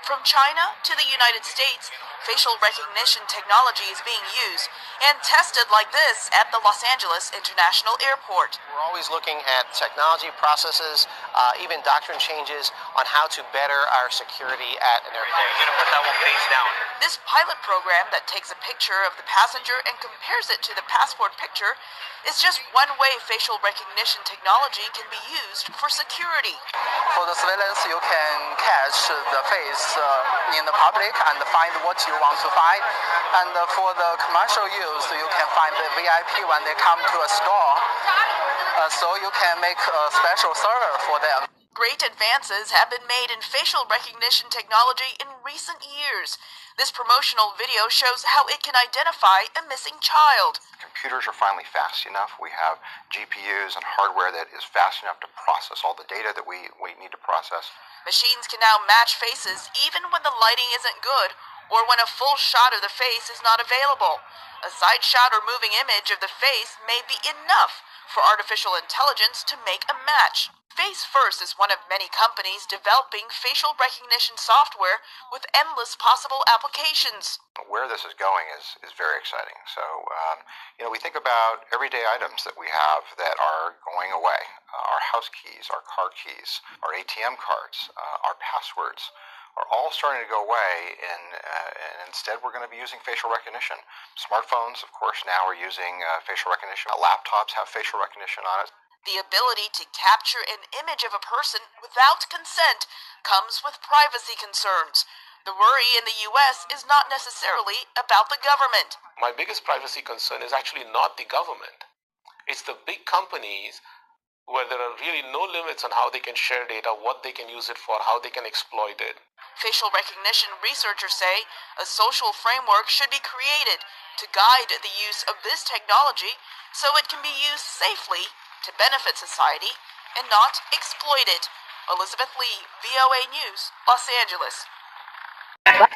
From China to the United States, facial recognition technology is being used and tested like this at the Los Angeles International Airport. We're always looking at technology, processes, even doctrine changes on how to better our security at an airport. You're going to put that one face down. This pilot program that takes a picture of the passenger and compares it to the passport picture is just one way facial recognition technology can be used for security. For the surveillance, you can catch the face in the public and find what you want to find. And for the commercial use, you can find the VIP when they come to a store. So you can make a special server for them. Great advances have been made in facial recognition technology in recent years. This promotional video shows how it can identify a missing child. Computers are finally fast enough. We have GPUs and hardware that is fast enough to process all the data that we need to process. Machines can now match faces even when the lighting isn't good or when a full shot of the face is not available. A side shot or moving image of the face may be enough for artificial intelligence to make a match. Face First is one of many companies developing facial recognition software with endless possible applications. Where this is going is very exciting. So, we think about everyday items that we have that are going away. Our house keys, our car keys, our ATM cards, our passwords are all starting to go away, and instead we're going to be using facial recognition. Smartphones, of course, now are using facial recognition. Laptops have facial recognition on it. The ability to capture an image of a person without consent comes with privacy concerns. The worry in the U.S. is not necessarily about the government. My biggest privacy concern is actually not the government. It's the big companies where there are really no limits on how they can share data, what they can use it for, how they can exploit it. Facial recognition researchers say a social framework should be created to guide the use of this technology so it can be used safely to benefit society and not exploit it. Elizabeth Lee, VOA News, Los Angeles.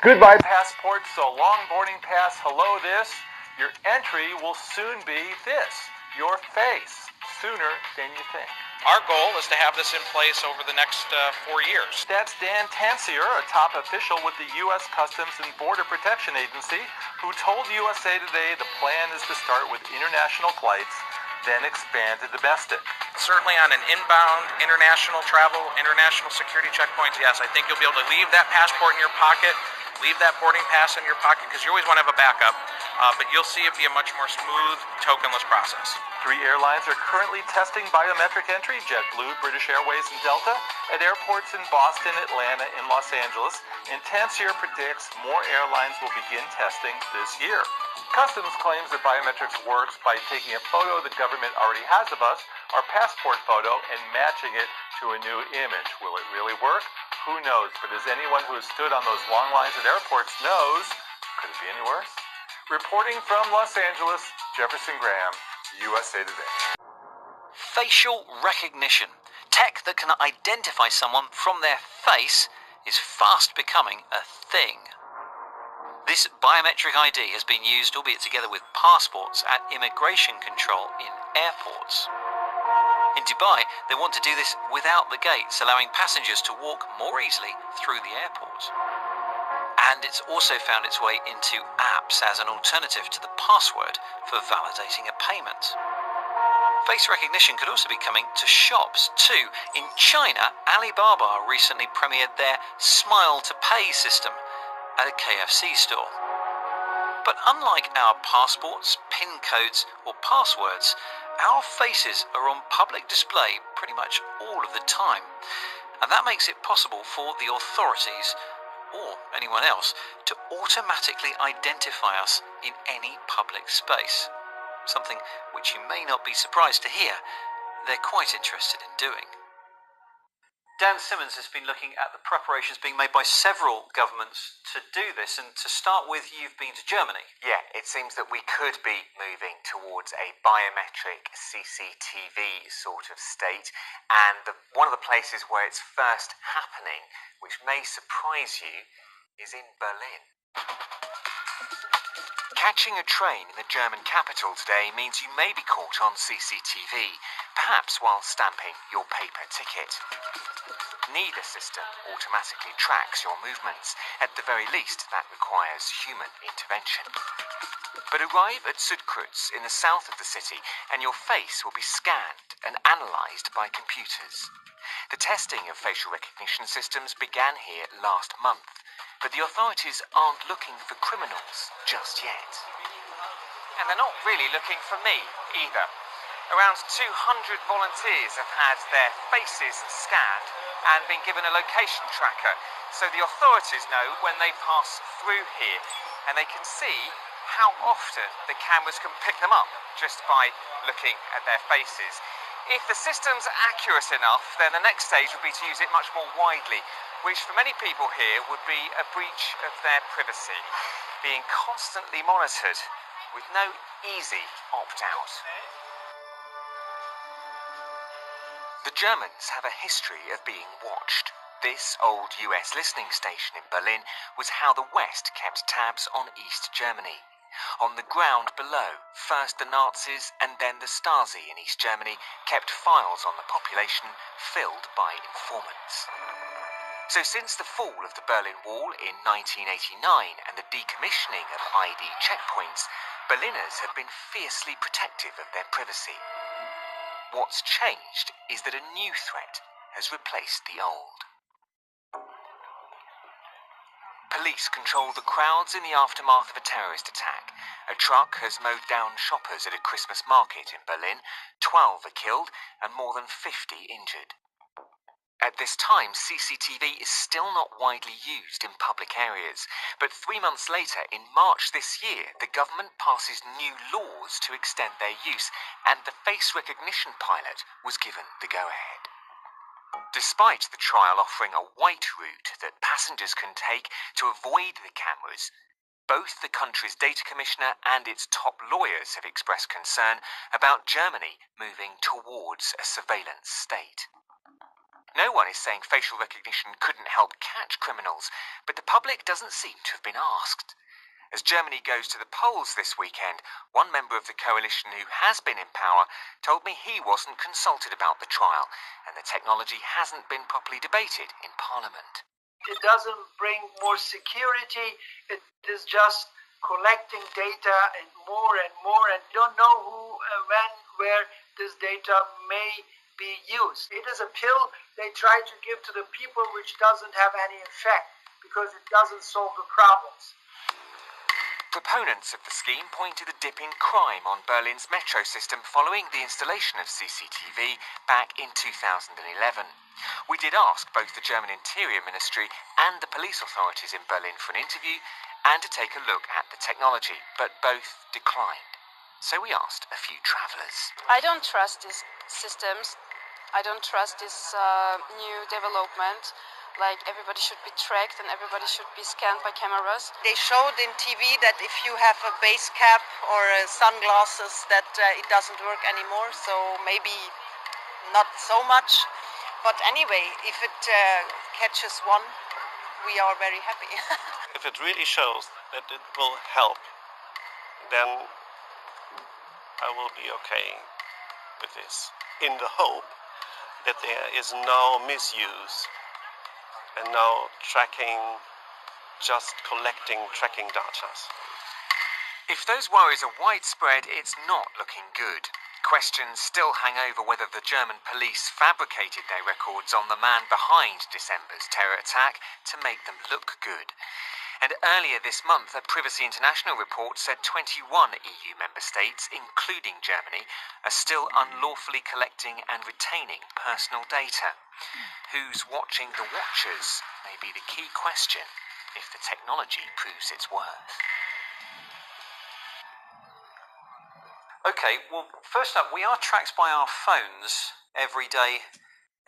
Goodbye passport, so long boarding pass, hello this. Your entry will soon be this, your face, sooner than you think. Our goal is to have this in place over the next 4 years. That's Dan Tansier, a top official with the U.S. Customs and Border Protection Agency, who told USA Today the plan is to start with international flights, then expand to domestic. Certainly on an inbound, international travel, international security checkpoints, yes, I think you'll be able to leave that passport in your pocket, leave that boarding pass in your pocket, because you always want to have a backup, but you'll see it be a much more smooth, tokenless process. 3 airlines are currently testing biometric entry, JetBlue, British Airways, and Delta, at airports in Boston, Atlanta, and Los Angeles, and Tansier predicts more airlines will begin testing this year. Customs claims that biometrics works by taking a photo the government already has of us, our passport photo, and matching it to a new image. Will it really work? Who knows? But as anyone who has stood on those long lines at airports knows, could it be any worse? Reporting from Los Angeles, Jefferson Graham, USA Today. Facial recognition. Tech that can identify someone from their face is fast becoming a thing. This biometric ID has been used, albeit together with passports, at immigration control in airports. In Dubai, they want to do this without the gates, allowing passengers to walk more easily through the airport. And it's also found its way into apps as an alternative to the password for validating a payment. Face recognition could also be coming to shops too. In China, Alibaba recently premiered their Smile to Pay system at a KFC store. But unlike our passports, PIN codes or passwords, our faces are on public display pretty much all of the time. And that makes it possible for the authorities or anyone else to automatically identify us in any public space. Something which you may not be surprised to hear they're quite interested in doing. Dan Simmons has been looking at the preparations being made by several governments to do this, and to start with, you've been to Germany. Yeah, it seems that we could be moving towards a biometric CCTV sort of state, and one of the places where it's first happening, which may surprise you, is in Berlin. Catching a train in the German capital today means you may be caught on CCTV. perhaps while stamping your paper ticket. Neither system automatically tracks your movements. At the very least, that requires human intervention. But arrive at Sudkrutz in the south of the city and your face will be scanned and analysed by computers. The testing of facial recognition systems began here last month, but the authorities aren't looking for criminals just yet. And they're not really looking for me either. Around 200 volunteers have had their faces scanned and been given a location tracker, so the authorities know when they pass through here, and they can see how often the cameras can pick them up just by looking at their faces. If the system's accurate enough, then the next stage would be to use it much more widely, which for many people here would be a breach of their privacy, being constantly monitored with no easy opt-out. The Germans have a history of being watched. This old US listening station in Berlin was how the West kept tabs on East Germany. On the ground below, first the Nazis and then the Stasi in East Germany kept files on the population filled by informants. So since the fall of the Berlin Wall in 1989 and the decommissioning of ID checkpoints, Berliners have been fiercely protective of their privacy. What's changed is that a new threat has replaced the old. Police control the crowds in the aftermath of a terrorist attack. A truck has mowed down shoppers at a Christmas market in Berlin. 12 are killed and more than 50 injured. At this time, CCTV is still not widely used in public areas, but 3 months later, in March this year, the government passes new laws to extend their use, and the face recognition pilot was given the go-ahead. Despite the trial offering a white route that passengers can take to avoid the cameras, both the country's data commissioner and its top lawyers have expressed concern about Germany moving towards a surveillance state. No one is saying facial recognition couldn't help catch criminals, but the public doesn't seem to have been asked. As Germany goes to the polls this weekend, one member of the coalition who has been in power told me he wasn't consulted about the trial, and the technology hasn't been properly debated in Parliament. It doesn't bring more security, it is just collecting data and more, and you don't know who, when, where this data may be used. It is a pill they try to give to the people which doesn't have any effect because it doesn't solve the problems. Proponents of the scheme point to the dip in crime on Berlin's metro system following the installation of CCTV back in 2011. We did ask both the German Interior Ministry and the police authorities in Berlin for an interview and to take a look at the technology, but both declined. So we asked a few travellers. I don't trust these systems. I don't trust this new development. Like, everybody should be tracked and everybody should be scanned by cameras. They showed in TV that if you have a base cap or sunglasses that it doesn't work anymore, so maybe not so much. But anyway, if it catches one, we are very happy. If it really shows that it will help, then I will be okay with this, in the hope that there is no misuse and no tracking data. If those worries are widespread, it's not looking good. Questions still hang over whether the German police fabricated their records on the man behind December's terror attack to make them look good. And earlier this month, a Privacy International report said 21 EU member states, including Germany, are still unlawfully collecting and retaining personal data. Who's watching the watchers may be the key question if the technology proves its worth. Okay, well, first up, we are tracked by our phones every day,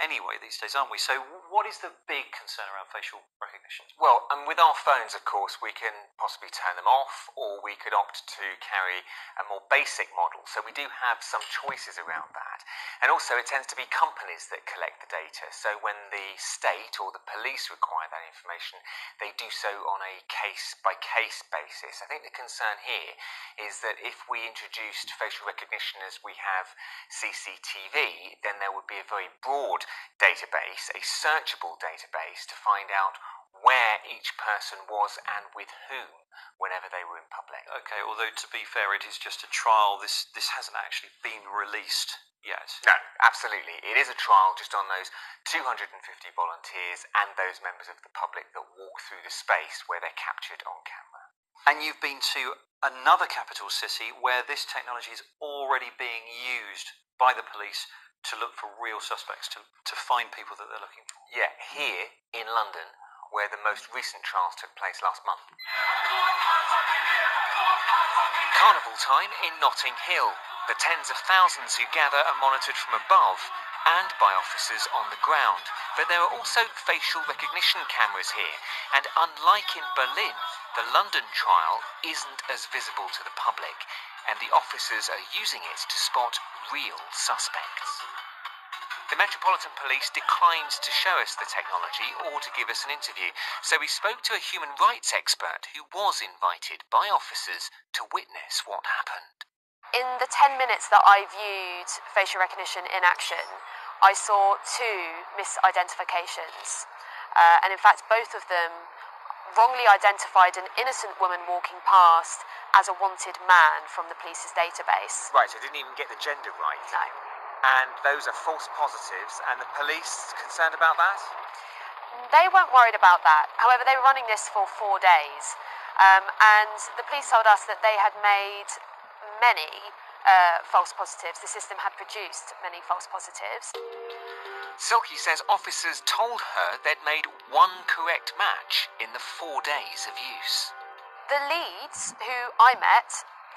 anyway these days, aren't we? So what is the big concern around facial recognition? Well, and with our phones, of course, we can possibly turn them off, or we could opt to carry a more basic model. So we do have some choices around that. And also, it tends to be companies that collect the data. So when the state or the police require that information, they do so on a case-by-case basis. I think the concern here is that if we introduced facial recognition as we have CCTV, then there would be a very broad database, a searchable database, to find out where each person was and with whom whenever they were in public. Okay, although to be fair, it is just a trial. This hasn't actually been released yet. No, absolutely. It is a trial just on those 250 volunteers and those members of the public that walk through the space where they're captured on camera. And you've been to another capital city where this technology is already being used by the police to look for real suspects, to find people that they're looking for. Yeah, here in London, where the most recent trials took place last month. Carnival time in Notting Hill. The tens of thousands who gather are monitored from above and by officers on the ground. But there are also facial recognition cameras here, and unlike in Berlin, the London trial isn't as visible to the public, and the officers are using it to spot real suspects. The Metropolitan Police declined to show us the technology or to give us an interview, so we spoke to a human rights expert who was invited by officers to witness what happened. In the 10 minutes that I viewed facial recognition in action, I saw two misidentifications. And in fact, both of them wrongly identified an innocent woman walking past as a wanted man from the police's database. Right, so I didn't even get the gender right. No. And those are false positives, and the police concerned about that? They weren't worried about that. However, they were running this for 4 days. And the police told us that they had made many false positives. The system had produced many false positives. Silky says officers told her they'd made one correct match in the 4 days of use. The leads who I met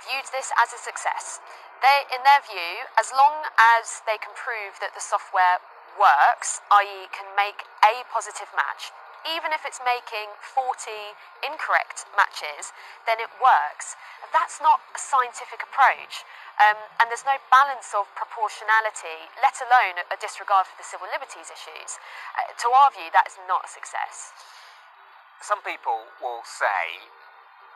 viewed this as a success. They, in their view, as long as they can prove that the software works, i.e. can make a positive match, even if it's making 40 incorrect matches, then it works. That's not a scientific approach. And there's no balance of proportionality, let alone a disregard for the civil liberties issues. To our view, that is not a success. Some people will say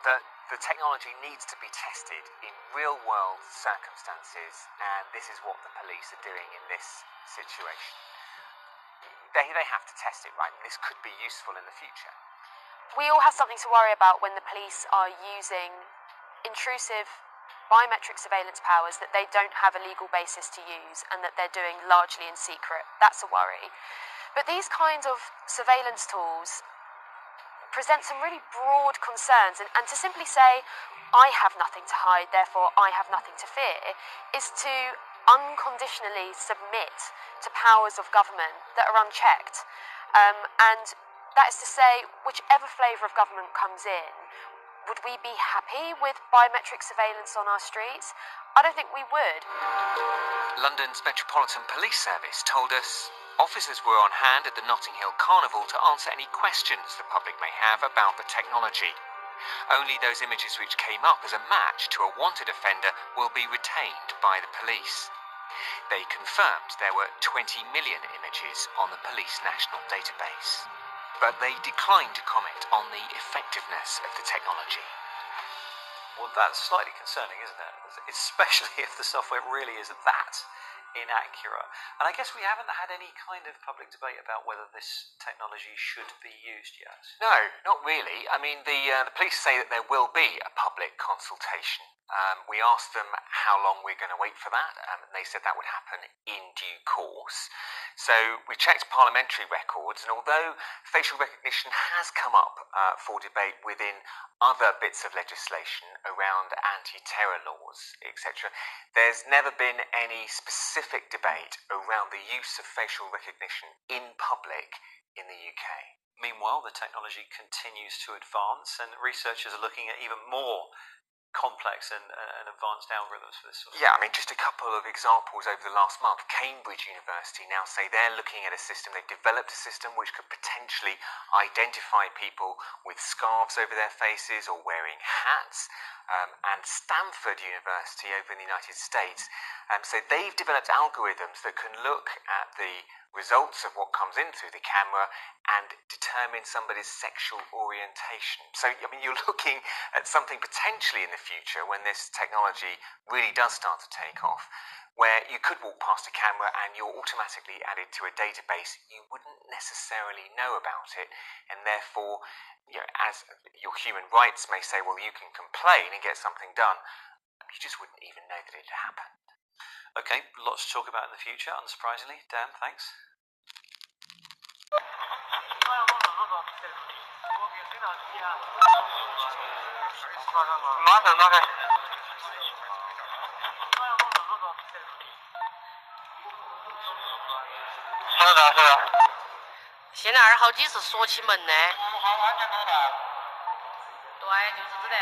that the technology needs to be tested in real-world circumstances, and this is what the police are doing in this situation. They have to test it, right? This could be useful in the future. We all have something to worry about when the police are using intrusive biometric surveillance powers that they don't have a legal basis to use and that they're doing largely in secret. That's a worry. But these kinds of surveillance tools present some really broad concerns, and to simply say, I have nothing to hide, therefore I have nothing to fear, is to unconditionally submit to powers of government that are unchecked. And that is to say, whichever flavour of government comes in, would we be happy with biometric surveillance on our streets? I don't think we would. London's Metropolitan Police Service told us officers were on hand at the Notting Hill Carnival to answer any questions the public may have about the technology. Only those images which came up as a match to a wanted offender will be retained by the police. They confirmed there were 20 million images on the police national database, but they declined to comment on the effectiveness of the technology. Well, that's slightly concerning, isn't it? Especially if the software really is that inaccurate. And I guess we haven't had any kind of public debate about whether this technology should be used yet. No, not really. I mean, the police say that there will be a public consultation. We asked them how long we're going to wait for that, and they said that would happen in due course. So we checked parliamentary records, and although facial recognition has come up for debate within other bits of legislation around anti-terror laws, etc., there's never been any specific debate around the use of facial recognition in public in the UK. Meanwhile, the technology continues to advance, and researchers are looking at even more complex and advanced algorithms for this sort of Yeah, I mean, just a couple of examples over the last month. Cambridge University now say they're looking at a system, they've developed a system which could potentially identify people with scarves over their faces or wearing hats. And Stanford University over in the United States, so they've developed algorithms that can look at the results of what comes in through the camera and determine somebody's sexual orientation. So, I mean, you're looking at something potentially in the future when this technology really does start to take off, where you could walk past a camera and you're automatically added to a database. You wouldn't necessarily know about it, and therefore, you know, as your human rights may say, well, you can complain and get something done, you just wouldn't even know that it happened. Okay, lots to talk about in the future, unsurprisingly. Dan, thanks.现在好几次锁起门呢。对，就是这的。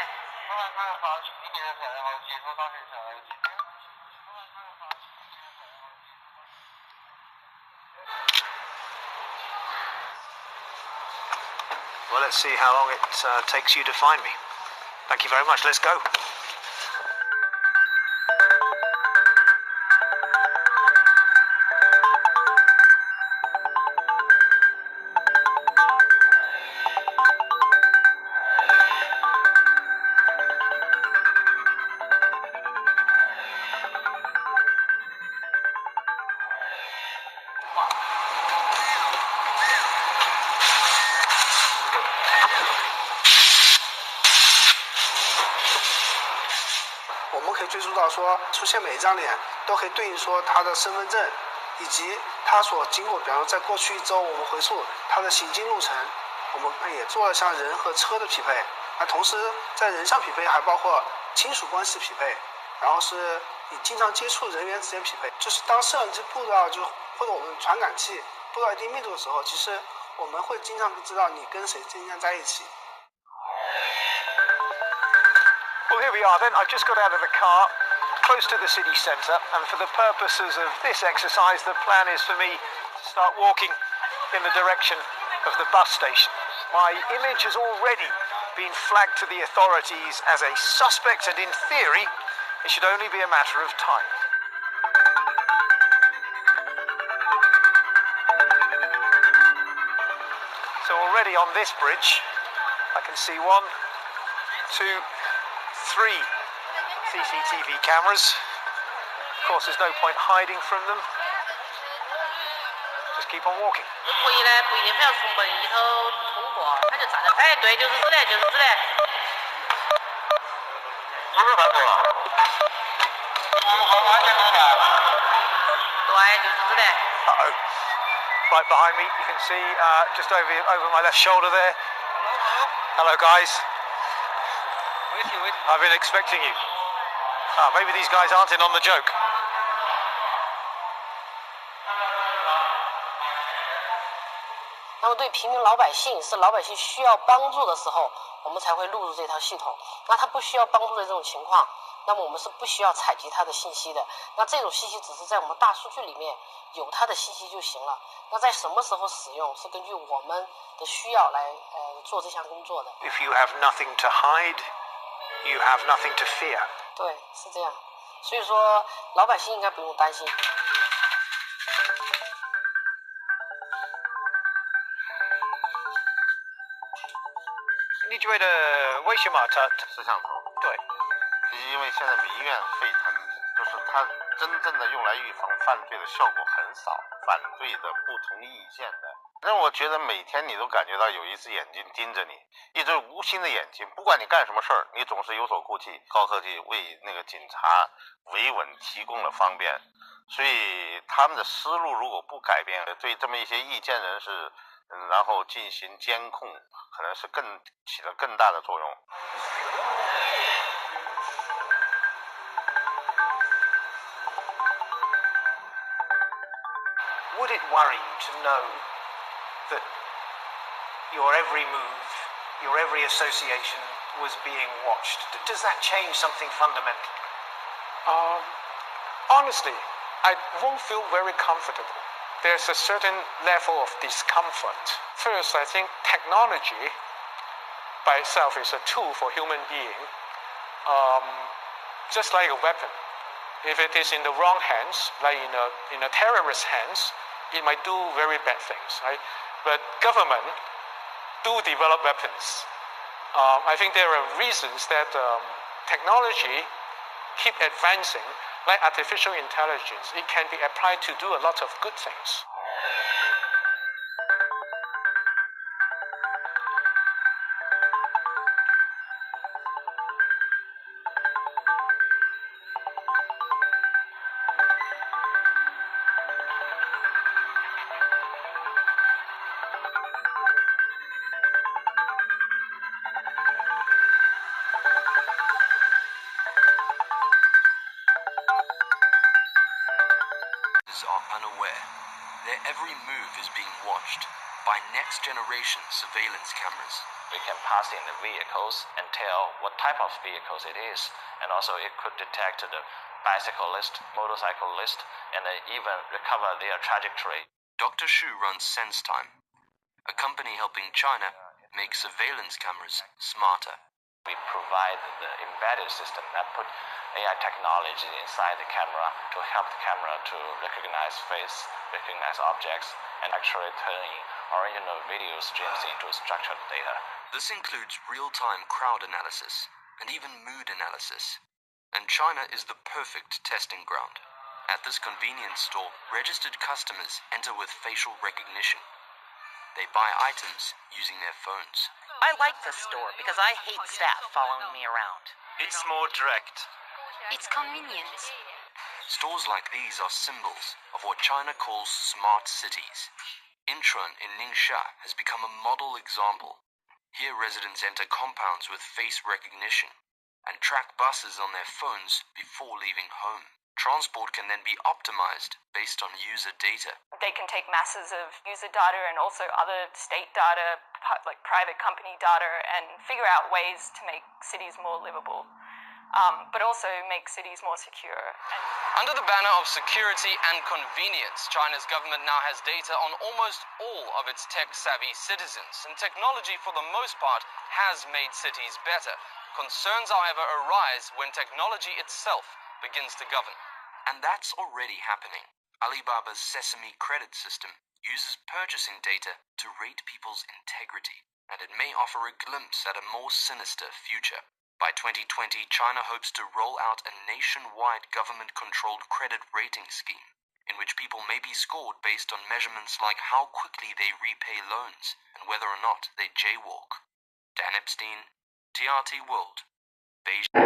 Well, let's see how long it takes you to find me. Thank you very much. Let's go.我们可以追溯到说，出现每一张脸都可以对应说他的身份证，以及他所经过，比方说在过去1周，我们回溯他的行经路程，我们也做了像人和车的匹配，同时在人上匹配还包括亲属关系匹配，然后是你经常接触人员之间匹配，就是当摄像机布到或者我们传感器布到一定密度的时候，其实我们会经常知道你跟谁经常在一起。Well, here we are then. I've just got out of the car, close to the city centre, and for the purposes of this exercise, the plan is for me to start walking in the direction of the bus station. My image has already been flagged to the authorities as a suspect, and in theory, it should only be a matter of time. So already on this bridge, I can see 1, 2, 3 CCTV cameras. Of course, there's no point hiding from them. Just keep on walking. 回来不一定非要从门里头通过，他就站在，哎，对，就是这的，就是这的。不是反过。安全通道。对，就是这的。Uh-oh. Right behind me, you can see just over my left shoulder there. Hello, guys. I've been expecting you. Maybe these guys aren't in on the joke. 那么对平民老百姓，是老百姓需要帮助的时候，我们才会录入这套系统。那他不需要帮助的这种情况，那么我们是不需要采集他的信息的。那这种信息只是在我们大数据里面有他的信息就行了。那在什么时候使用，是根据我们的需要来做这项工作的。If you have nothing to hide, you have nothing to fear. 对，是这样。所以说，老百姓应该不用担心。你觉得为什么他摄像头？对，因为现在民怨沸腾，就是它真正的用来预防犯罪的效果很少，反对的、不同意见的，让我觉得每天你都感觉到有一只眼睛盯着你，一只无形的眼睛，不管你干什么事儿，你总是有所顾忌。高科技为那个警察维稳提供了方便，所以他们的思路如果不改变，对这么一些意见人士，然后进行监控，可能是起了更大的作用。Would it worry you to know that your every move, your every association was being watched? Does that change something fundamental? Honestly, I won't feel very comfortable. There's a certain level of discomfort. First, I think technology by itself is a tool for human being, just like a weapon. If it is in the wrong hands, like in a terrorist hands, it might do very bad things, right? But government do develop weapons. I think there are reasons that technology keep advancing, like artificial intelligence. It can be applied to do a lot of good things. Are unaware. Their every move is being watched by next-generation surveillance cameras. We can pass in the vehicles and tell what type of vehicles it is, and also it could detect the bicyclist, motorcyclist, and even recover their trajectory. Dr. Xu runs SenseTime, a company helping China make surveillance cameras smarter. We provide the embedded system that put AI technology inside the camera to help the camera to recognize face, recognize objects, and actually turning original video streams into structured data. This includes real-time crowd analysis and even mood analysis. And China is the perfect testing ground. At this convenience store, registered customers enter with facial recognition. They buy items using their phones. I like this store because I hate staff following me around. It's more direct. It's convenient. Stores like these are symbols of what China calls smart cities. Incheon in Ningxia has become a model example. Here residents enter compounds with face recognition and track buses on their phones before leaving home. Transport can then be optimized based on user data. They can take masses of user data and also other state data, like private company data, and figure out ways to make cities more livable, but also make cities more secure. Under the banner of security and convenience, China's government now has data on almost all of its tech-savvy citizens, and technology for the most part has made cities better. Concerns, however, arise when technology itself begins to govern. And that's already happening. Alibaba's Sesame credit system uses purchasing data to rate people's integrity, and it may offer a glimpse at a more sinister future. By 2020, China hopes to roll out a nationwide government-controlled credit rating scheme, in which people may be scored based on measurements like how quickly they repay loans and whether or not they jaywalk. Dan Epstein, TRT World, Beijing.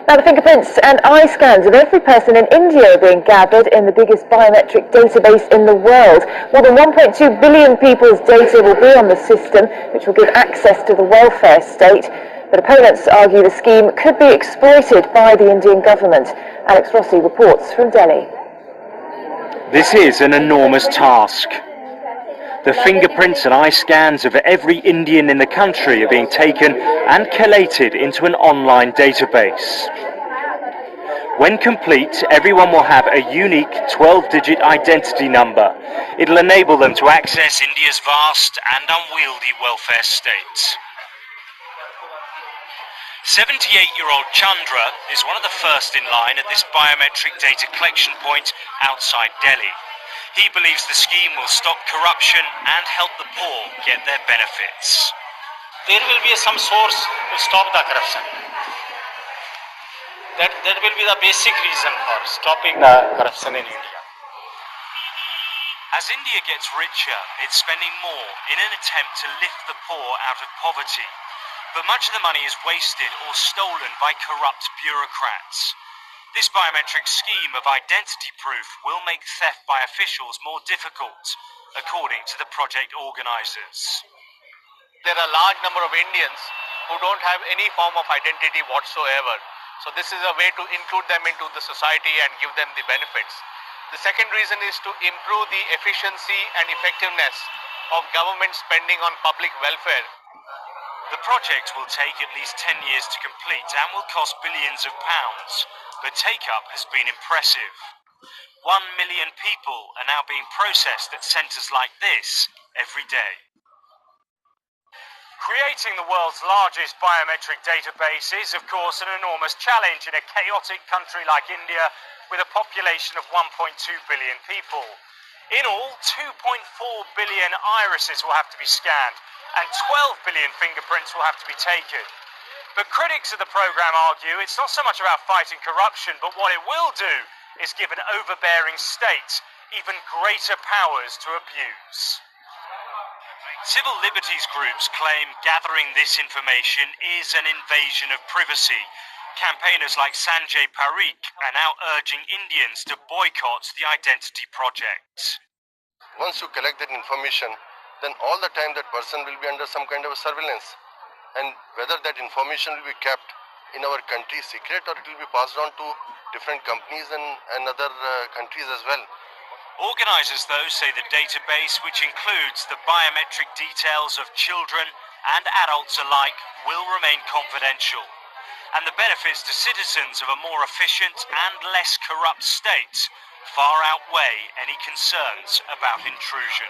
Now, the fingerprints and eye scans of every person in India are being gathered in the biggest biometric database in the world. More than 1.2 billion people's data will be on the system, which will give access to the welfare state. But opponents argue the scheme could be exploited by the Indian government. Alex Rossi reports from Delhi. This is an enormous task. The fingerprints and eye scans of every Indian in the country are being taken and collated into an online database. When complete, everyone will have a unique 12-digit identity number. It'll enable them to access India's vast and unwieldy welfare state. 78-year-old Chandra is one of the first in line at this biometric data collection point outside Delhi. He believes the scheme will stop corruption and help the poor get their benefits. There will be some source to stop the corruption. That will be the basic reason for stopping the corruption in India. As India gets richer, it's spending more in an attempt to lift the poor out of poverty. But much of the money is wasted or stolen by corrupt bureaucrats. This biometric scheme of identity proof will make theft by officials more difficult, according to the project organizers. There are a large number of Indians who don't have any form of identity whatsoever. So this is a way to include them into the society and give them the benefits. The second reason is to improve the efficiency and effectiveness of government spending on public welfare. The project will take at least 10 years to complete and will cost billions of pounds, but take-up has been impressive. 1 million people are now being processed at centres like this every day. Creating the world's largest biometric database is, of course, an enormous challenge in a chaotic country like India with a population of 1.2 billion people. In all, 2.4 billion irises will have to be scanned and 12 billion fingerprints will have to be taken. But critics of the programme argue it's not so much about fighting corruption, but what it will do is give an overbearing state even greater powers to abuse. Civil liberties groups claim gathering this information is an invasion of privacy. Campaigners like Sanjay Parikh are now urging Indians to boycott the identity project. Once you collect that information, then all the time that person will be under some kind of surveillance. And whether that information will be kept in our country secret or it will be passed on to different companies and other countries as well. Organisers, though, say the database, which includes the biometric details of children and adults alike, will remain confidential. And the benefits to citizens of a more efficient and less corrupt state far outweigh any concerns about intrusion.